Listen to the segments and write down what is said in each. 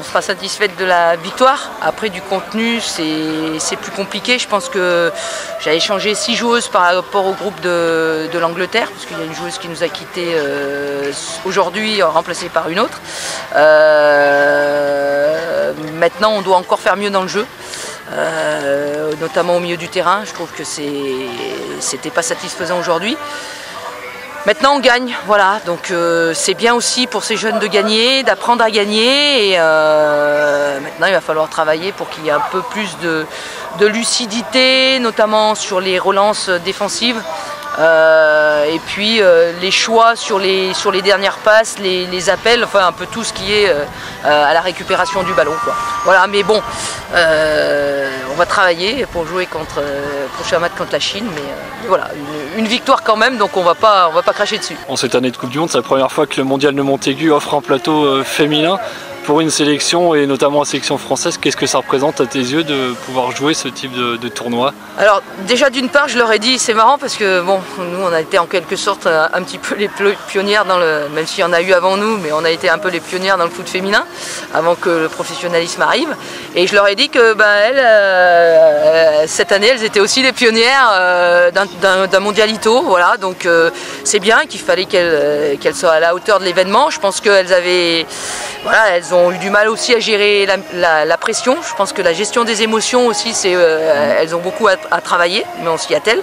On sera satisfaite de la victoire. Après, du contenu, c'est plus compliqué. Je pense que j'avais changé 6 joueuses par rapport au groupe de l'Angleterre, parce qu'il y a une joueuse qui nous a quitté aujourd'hui, remplacée par une autre. Maintenant, on doit encore faire mieux dans le jeu. Notamment au milieu du terrain. Je trouve que c'était pas satisfaisant aujourd'hui. Maintenant on gagne, voilà, donc c'est bien aussi pour ces jeunes de gagner, d'apprendre à gagner et maintenant il va falloir travailler pour qu'il y ait un peu plus de lucidité, notamment sur les relances défensives. Et puis les choix sur les dernières passes, les appels, enfin un peu tout ce qui est à la récupération du ballon, quoi. Voilà, mais bon, on va travailler pour jouer prochain match contre la Chine, mais voilà, une victoire quand même, donc on va pas cracher dessus. En cette année de Coupe du Monde, c'est la première fois que le Mondial de Montaigu offre un plateau féminin. Pour une sélection et notamment la sélection française, qu'est-ce que ça représente à tes yeux de pouvoir jouer ce type de tournoi? Alors déjà d'une part, je leur ai dit, c'est marrant parce que bon, nous on a été en quelque sorte un petit peu les pionnières même s'il y en a eu avant nous, mais on a été un peu les pionnières dans le foot féminin avant que le professionnalisme arrive. Et je leur ai dit que cette année, elles étaient aussi les pionnières d'un mondialito, voilà. Donc c'est bien qu'il fallait qu'elles soient à la hauteur de l'événement. Je pense qu'elles avaient, voilà, elles ont eu du mal aussi à gérer la pression. Je pense que la gestion des émotions aussi, elles ont beaucoup à travailler, mais on s'y attelle.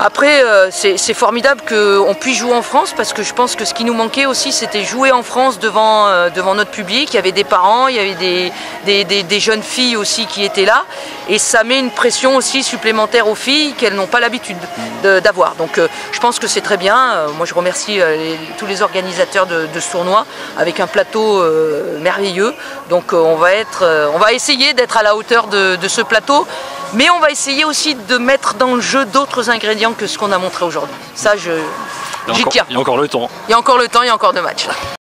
Après, c'est formidable qu'on puisse jouer en France parce que je pense que ce qui nous manquait aussi, c'était jouer en France devant notre public. Il y avait des parents, il y avait des jeunes filles aussi qui étaient là. Et ça met une pression aussi supplémentaire aux filles qu'elles n'ont pas l'habitude d'avoir. Donc je pense que c'est très bien. Moi je remercie tous les organisateurs de ce tournoi avec un plateau merveilleux. Donc on va essayer d'être à la hauteur de ce plateau. Mais on va essayer aussi de mettre dans le jeu d'autres ingrédients que ce qu'on a montré aujourd'hui. Ça, j'y tiens. Il y a encore le temps. Il y a encore le temps, il y a encore 2 matchs.